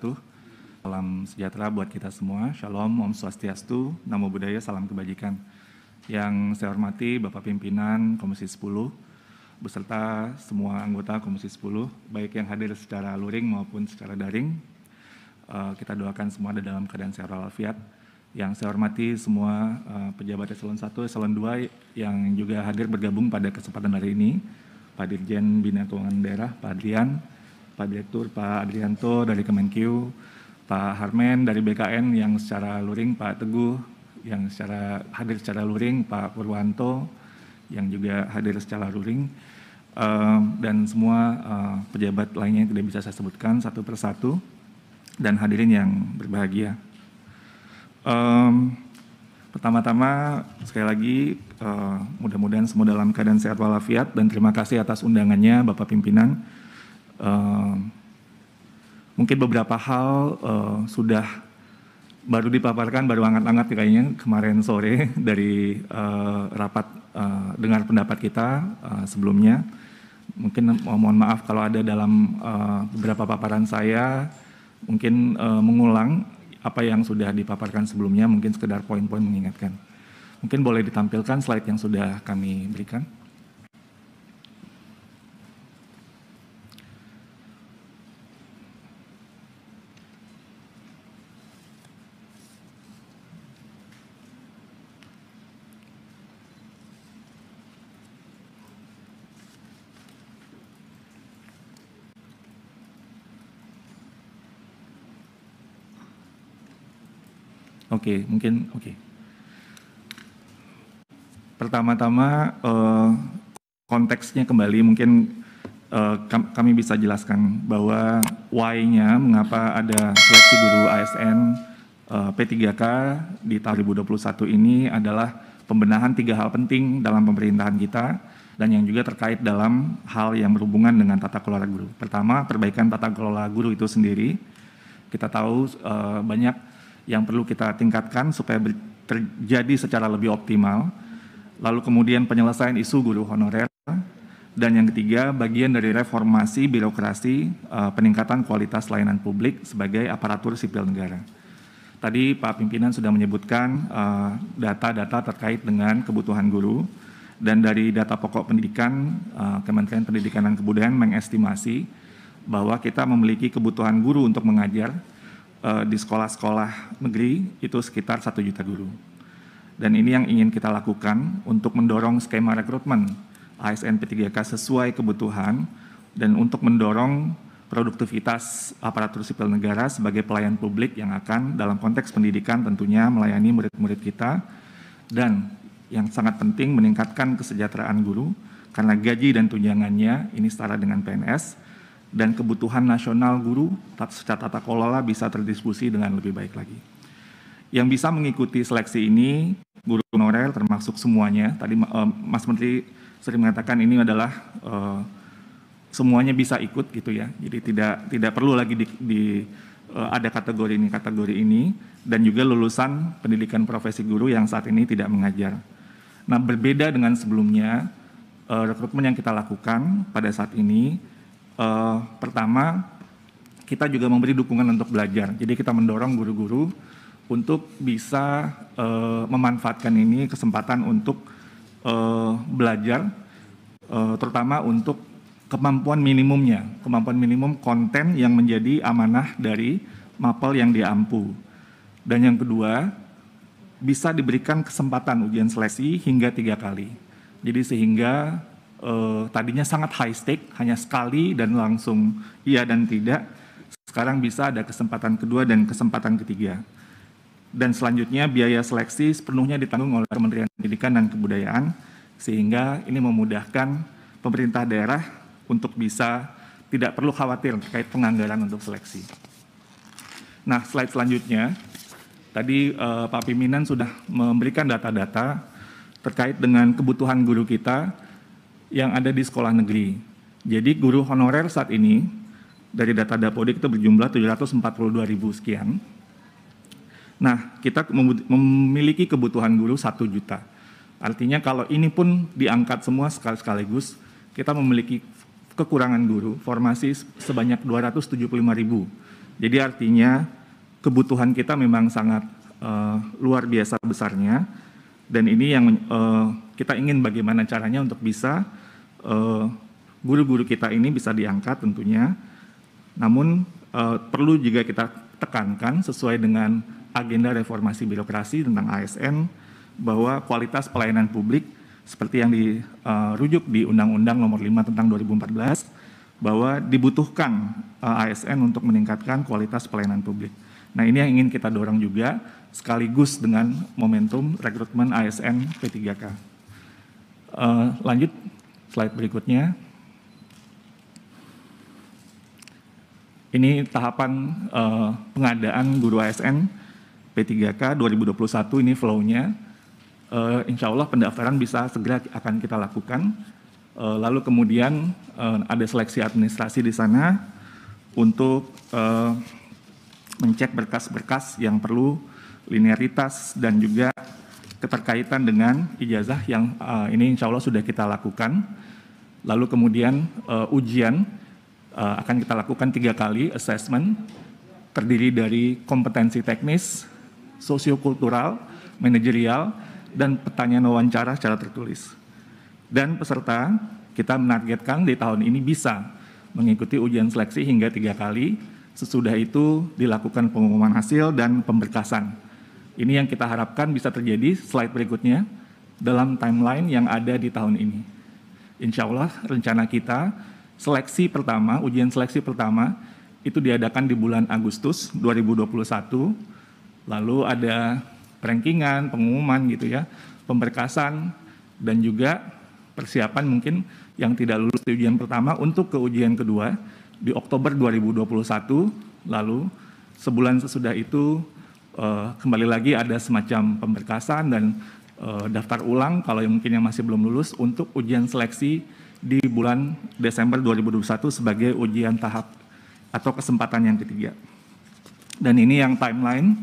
wabarakatuh. Salam sejahtera buat kita semua. Shalom, Om Swastiastu, Namo Buddhaya, salam kebajikan. Yang saya hormati Bapak Pimpinan Komisi 10, beserta semua anggota Komisi 10, baik yang hadir secara luring maupun secara daring. Kita doakan semua ada dalam keadaan sehat walafiat. Yang saya hormati semua pejabat eselon 1, eselon 2 yang juga hadir bergabung pada kesempatan hari ini. Pak Dirjen Bina Keuangan Daerah, Pak Adrian, Pak Direktur, Pak Adrianto dari Kemenkeu, Pak Harmen dari BKN yang secara luring, Pak Teguh yang hadir secara luring, Pak Purwanto yang juga hadir secara luring, dan semua pejabat lainnya yang tidak bisa saya sebutkan satu persatu, dan hadirin yang berbahagia. Pertama-tama sekali lagi mudah-mudahan semua dalam keadaan sehat walafiat dan terima kasih atas undangannya Bapak Pimpinan. Mungkin beberapa hal sudah baru dipaparkan, baru hangat-hangat kayaknya kemarin sore dari rapat dengar pendapat kita sebelumnya. Mungkin mohon maaf kalau ada dalam beberapa paparan saya mungkin mengulang apa yang sudah dipaparkan sebelumnya, mungkin sekedar poin-poin mengingatkan. Mungkin boleh ditampilkan slide yang sudah kami berikan. Oke. Pertama-tama konteksnya kembali mungkin kami bisa jelaskan bahwa why-nya mengapa ada seleksi guru ASN P3K di tahun 2021 ini adalah pembenahan 3 hal penting dalam pemerintahan kita dan yang juga terkait dalam hal yang berhubungan dengan tata kelola guru. Pertama, perbaikan tata kelola guru itu sendiri. Kita tahu banyak yang perlu kita tingkatkan supaya terjadi secara lebih optimal. Lalu kemudian penyelesaian isu guru honorer. Dan yang ketiga, bagian dari reformasi birokrasi, peningkatan kualitas layanan publik sebagai aparatur sipil negara. Tadi Pak Pimpinan sudah menyebutkan data-data terkait dengan kebutuhan guru. Dan dari data pokok pendidikan, Kementerian Pendidikan dan Kebudayaan mengestimasi bahwa kita memiliki kebutuhan guru untuk mengajar di sekolah-sekolah negeri itu sekitar 1 juta guru. Dan ini yang ingin kita lakukan untuk mendorong skema rekrutmen ASN P3K sesuai kebutuhan dan untuk mendorong produktivitas aparatur sipil negara sebagai pelayan publik yang akan dalam konteks pendidikan tentunya melayani murid-murid kita dan yang sangat penting meningkatkan kesejahteraan guru karena gaji dan tunjangannya ini setara dengan PNS. Dan kebutuhan nasional guru secara tata kelola bisa terdistribusi dengan lebih baik lagi. Yang bisa mengikuti seleksi ini, guru honorer termasuk semuanya. Tadi Mas Menteri sering mengatakan ini adalah semuanya bisa ikut gitu ya. Jadi tidak perlu lagi ada kategori ini, dan juga lulusan pendidikan profesi guru yang saat ini tidak mengajar. Nah, berbeda dengan sebelumnya, rekrutmen yang kita lakukan pada saat ini, pertama, kita juga memberi dukungan untuk belajar. Jadi kita mendorong guru-guru untuk bisa memanfaatkan ini kesempatan untuk belajar, terutama untuk kemampuan minimum konten yang menjadi amanah dari mapel yang diampu. Dan yang kedua, bisa diberikan kesempatan ujian seleksi hingga 3 kali. Jadi sehingga tadinya sangat high stake, hanya sekali dan langsung iya dan tidak. Sekarang bisa ada kesempatan kedua dan kesempatan ketiga. Dan selanjutnya biaya seleksi sepenuhnya ditanggung oleh Kementerian Pendidikan dan Kebudayaan, sehingga ini memudahkan pemerintah daerah untuk bisa tidak perlu khawatir terkait penganggaran untuk seleksi. Nah, slide selanjutnya, tadi Pak Pimpinan sudah memberikan data-data terkait dengan kebutuhan guru kita yang ada di sekolah negeri. Jadi guru honorer saat ini dari data Dapodik itu berjumlah 742.000 sekian. Nah, kita memiliki kebutuhan guru 1 juta. Artinya kalau ini pun diangkat semua sekaligus, kita memiliki kekurangan guru formasi sebanyak 275.000 Jadi artinya kebutuhan kita memang sangat luar biasa besarnya, dan ini yang kita ingin bagaimana caranya untuk bisa guru-guru kita ini bisa diangkat tentunya. Namun perlu juga kita tekankan sesuai dengan agenda reformasi birokrasi tentang ASN, bahwa kualitas pelayanan publik seperti yang dirujuk di Undang-Undang Nomor 5 tentang 2014, bahwa dibutuhkan ASN untuk meningkatkan kualitas pelayanan publik. Nah, ini yang ingin kita dorong juga sekaligus dengan momentum rekrutmen ASN P3K. Lanjut slide berikutnya. Ini tahapan pengadaan guru ASN P3K 2021, ini flow-nya. Insya Allah pendaftaran bisa segera akan kita lakukan. Lalu kemudian ada seleksi administrasi di sana untuk mencek berkas-berkas yang perlu, linearitas, dan juga keterkaitan dengan ijazah yang ini insya Allah sudah kita lakukan. Lalu kemudian ujian akan kita lakukan 3 kali assessment, terdiri dari kompetensi teknis, sosiokultural, manajerial, dan pertanyaan wawancara secara tertulis. Dan peserta kita menargetkan di tahun ini bisa mengikuti ujian seleksi hingga 3 kali, sesudah itu dilakukan pengumuman hasil dan pemberkasan. Ini yang kita harapkan bisa terjadi, slide berikutnya, dalam timeline yang ada di tahun ini. Insya Allah rencana kita, seleksi pertama, ujian seleksi pertama, itu diadakan di bulan Agustus 2021, lalu ada rankingan, pengumuman gitu ya, pemberkasan, dan juga persiapan mungkin yang tidak lulus di ujian pertama untuk ke ujian kedua di Oktober 2021, lalu sebulan sesudah itu kembali lagi ada semacam pemberkasan dan daftar ulang kalau yang mungkin yang masih belum lulus untuk ujian seleksi di bulan Desember 2021 sebagai ujian tahap atau kesempatan yang ketiga. Dan ini yang timeline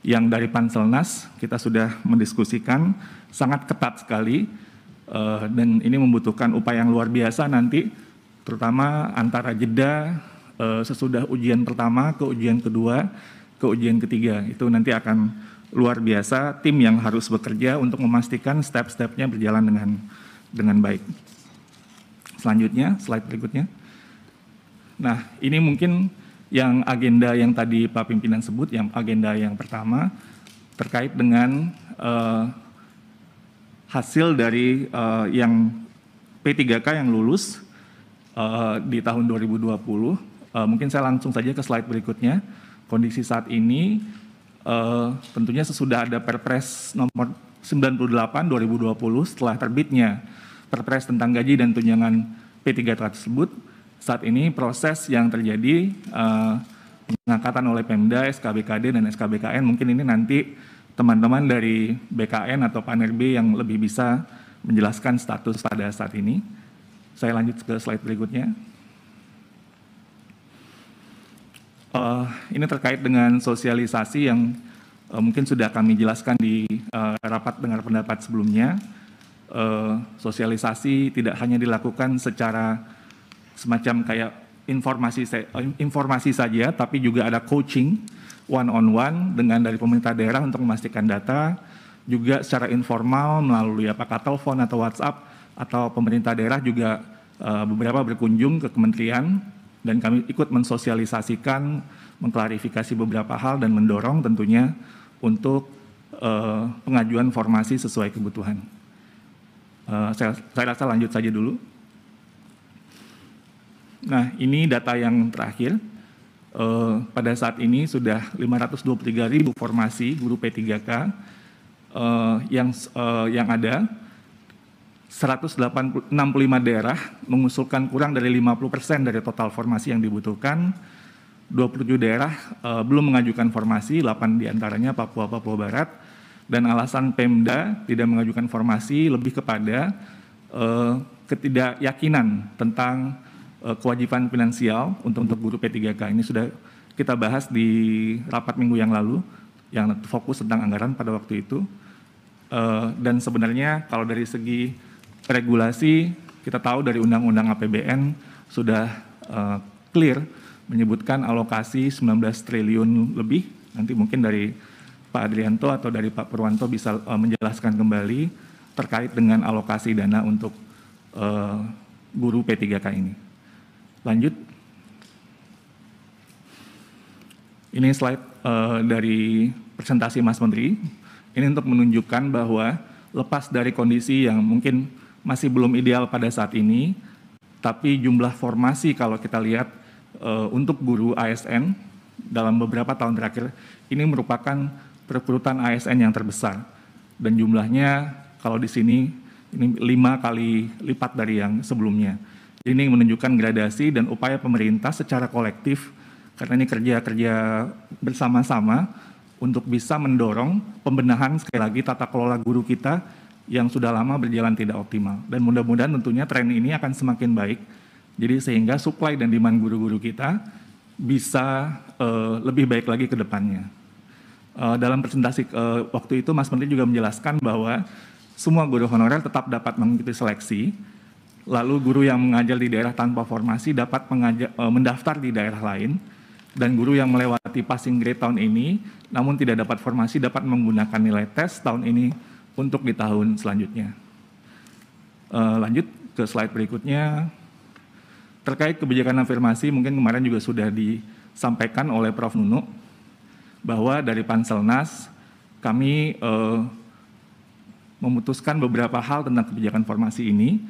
yang dari Panselnas kita sudah mendiskusikan sangat ketat sekali, dan ini membutuhkan upaya yang luar biasa nanti, terutama antara jeda sesudah ujian pertama ke ujian kedua ke ujian ketiga. Itu nanti akan luar biasa, tim yang harus bekerja untuk memastikan step-stepnya berjalan dengan baik. Selanjutnya, slide berikutnya. Nah, ini mungkin yang agenda yang tadi Pak Pimpinan sebut, yang agenda yang pertama terkait dengan hasil dari yang P3K yang lulus di tahun 2020. Mungkin saya langsung saja ke slide berikutnya. Kondisi saat ini tentunya sesudah ada Perpres nomor 98 2020 setelah terbitnya Perpres tentang gaji dan tunjangan P3K tersebut, saat ini proses yang terjadi pengangkatan oleh Pemda, SKBKD, dan SKBKN, mungkin ini nanti teman-teman dari BKN atau Panerb yang lebih bisa menjelaskan status pada saat ini. Saya lanjut ke slide berikutnya. Ini terkait dengan sosialisasi yang mungkin sudah kami jelaskan di rapat dengar pendapat sebelumnya. Sosialisasi tidak hanya dilakukan secara semacam kayak informasi saja, tapi juga ada coaching one-on-one dengan dari pemerintah daerah untuk memastikan data, juga secara informal melalui apakah telepon atau WhatsApp, atau pemerintah daerah juga beberapa berkunjung ke kementerian, dan kami ikut mensosialisasikan, mengklarifikasi beberapa hal, dan mendorong tentunya untuk pengajuan formasi sesuai kebutuhan. Saya rasa lanjut saja dulu. Nah, ini data yang terakhir. Pada saat ini sudah 523.000 formasi guru P3K yang ada. 165 daerah mengusulkan kurang dari 50% dari total formasi yang dibutuhkan. 27 daerah belum mengajukan formasi, 8 diantaranya Papua Barat. Dan alasan Pemda tidak mengajukan formasi lebih kepada ketidakyakinan tentang kewajiban finansial untuk guru P3K. Ini sudah kita bahas di rapat minggu yang lalu, yang fokus tentang anggaran pada waktu itu. Dan sebenarnya kalau dari segi regulasi, kita tahu dari Undang-Undang APBN sudah clear menyebutkan alokasi 19 triliun lebih. Nanti mungkin dari Pak Adrianto atau dari Pak Purwanto bisa menjelaskan kembali terkait dengan alokasi dana untuk guru P3K ini. Lanjut. Ini slide dari presentasi Mas Menteri. Ini untuk menunjukkan bahwa lepas dari kondisi yang mungkin masih belum ideal pada saat ini, tapi jumlah formasi kalau kita lihat untuk guru ASN dalam beberapa tahun terakhir, ini merupakan perekrutan ASN yang terbesar. Dan jumlahnya kalau di sini ini 5 kali lipat dari yang sebelumnya. Ini menunjukkan gradasi dan upaya pemerintah secara kolektif, karena ini kerja bersama-sama untuk bisa mendorong pembenahan sekali lagi tata kelola guru kita yang sudah lama berjalan tidak optimal. Dan mudah-mudahan tentunya tren ini akan semakin baik, jadi sehingga supply dan demand guru-guru kita bisa lebih baik lagi ke depannya. Dalam presentasi waktu itu Mas Menteri juga menjelaskan bahwa semua guru honorer tetap dapat mengikuti seleksi, lalu guru yang mengajar di daerah tanpa formasi dapat mendaftar di daerah lain, dan guru yang melewati passing grade tahun ini namun tidak dapat formasi dapat menggunakan nilai tes tahun ini untuk di tahun selanjutnya. Lanjut ke slide berikutnya. Terkait kebijakan afirmasi, mungkin kemarin juga sudah disampaikan oleh Prof. Nunu, bahwa dari Panselnas kami memutuskan beberapa hal tentang kebijakan formasi ini.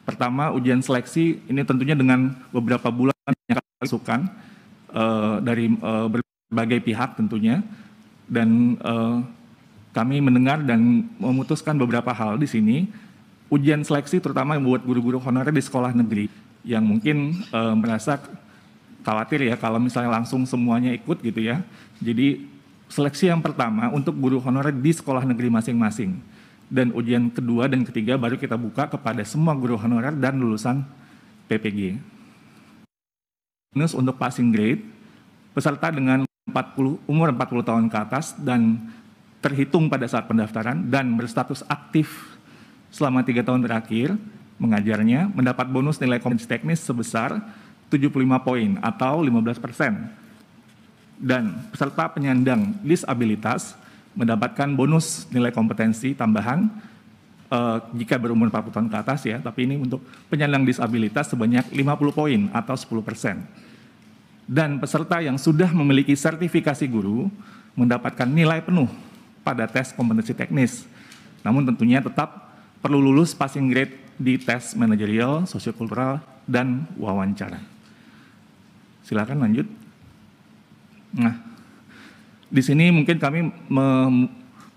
Pertama, ujian seleksi ini tentunya dengan beberapa bulan yang kami masukkan dari berbagai pihak tentunya, dan kami mendengar dan memutuskan beberapa hal di sini. Ujian seleksi terutama buat guru-guru honorer di sekolah negeri yang mungkin merasa khawatir ya kalau misalnya langsung semuanya ikut gitu ya. Jadi seleksi yang pertama untuk guru honorer di sekolah negeri masing-masing. Dan ujian kedua dan ketiga baru kita buka kepada semua guru honorer dan lulusan PPG. Bonus untuk passing grade, peserta dengan umur 40 tahun ke atas dan terhitung pada saat pendaftaran dan berstatus aktif selama 3 tahun terakhir mengajarnya mendapat bonus nilai kompetensi teknis sebesar 75 poin atau 15%. Dan peserta penyandang disabilitas mendapatkan bonus nilai kompetensi tambahan jika berumur 40 tahun ke atas ya, tapi ini untuk penyandang disabilitas sebanyak 50 poin atau 10%. Dan peserta yang sudah memiliki sertifikasi guru mendapatkan nilai penuh pada tes kompetensi teknis. Namun tentunya tetap perlu lulus passing grade di tes manajerial, sosiokultural, dan wawancara. Silakan lanjut. Nah, di sini mungkin kami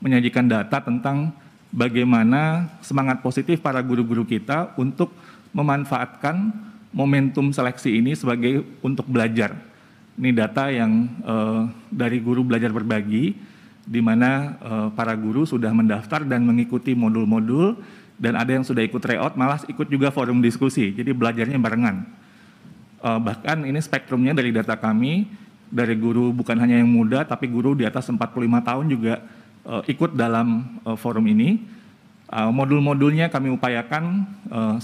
menyajikan data tentang bagaimana semangat positif para guru-guru kita untuk memanfaatkan momentum seleksi ini sebagai untuk belajar. Ini data yang dari Guru Belajar Berbagi, di mana para guru sudah mendaftar dan mengikuti modul-modul, dan ada yang sudah ikut tryout, malah ikut juga forum diskusi, jadi belajarnya barengan. Bahkan ini spektrumnya dari data kami, dari guru bukan hanya yang muda, tapi guru di atas 45 tahun juga ikut dalam forum ini. Modul-modulnya kami upayakan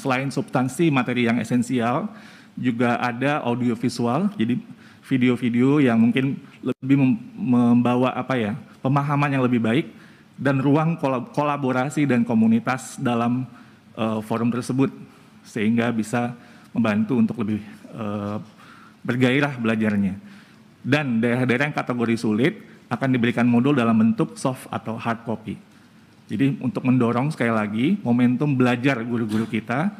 selain substansi materi yang esensial, juga ada audiovisual, jadi video-video yang mungkin lebih membawa pemahaman yang lebih baik, dan ruang kolaborasi dan komunitas dalam forum tersebut, sehingga bisa membantu untuk lebih bergairah belajarnya. Dan daerah-daerah yang kategori sulit akan diberikan modul dalam bentuk soft atau hard copy. Jadi untuk mendorong sekali lagi momentum belajar guru-guru kita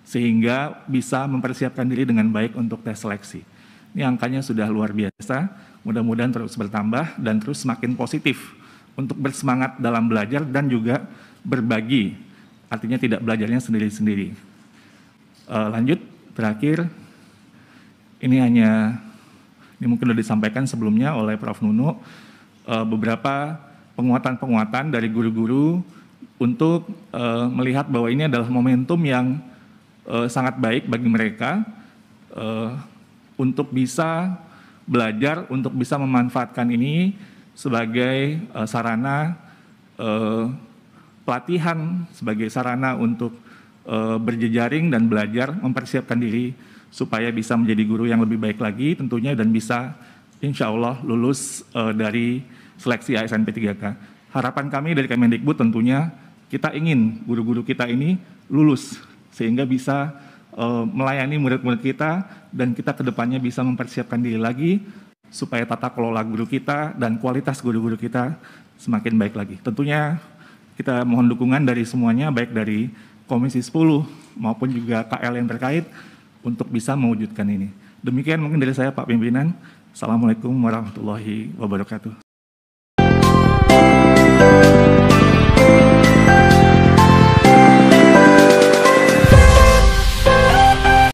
sehingga bisa mempersiapkan diri dengan baik untuk tes seleksi. Ini angkanya sudah luar biasa, mudah-mudahan terus bertambah dan terus semakin positif untuk bersemangat dalam belajar dan juga berbagi, artinya tidak belajarnya sendiri-sendiri. Lanjut, terakhir, ini mungkin sudah disampaikan sebelumnya oleh Prof. Nunu, beberapa penguatan-penguatan dari guru-guru untuk melihat bahwa ini adalah momentum yang sangat baik bagi mereka untuk bisa belajar, untuk bisa memanfaatkan ini sebagai sarana pelatihan, sebagai sarana untuk berjejaring dan belajar, mempersiapkan diri supaya bisa menjadi guru yang lebih baik lagi tentunya dan bisa insya Allah lulus dari seleksi ASN P3K. Harapan kami dari Kemendikbud tentunya kita ingin guru-guru kita ini lulus sehingga bisa melayani murid-murid kita dan kita kedepannya bisa mempersiapkan diri lagi supaya tata kelola guru kita dan kualitas guru-guru kita semakin baik lagi. Tentunya kita mohon dukungan dari semuanya, baik dari Komisi 10 maupun juga KL yang terkait untuk bisa mewujudkan ini. Demikian mungkin dari saya Pak Pimpinan. Assalamualaikum warahmatullahi wabarakatuh.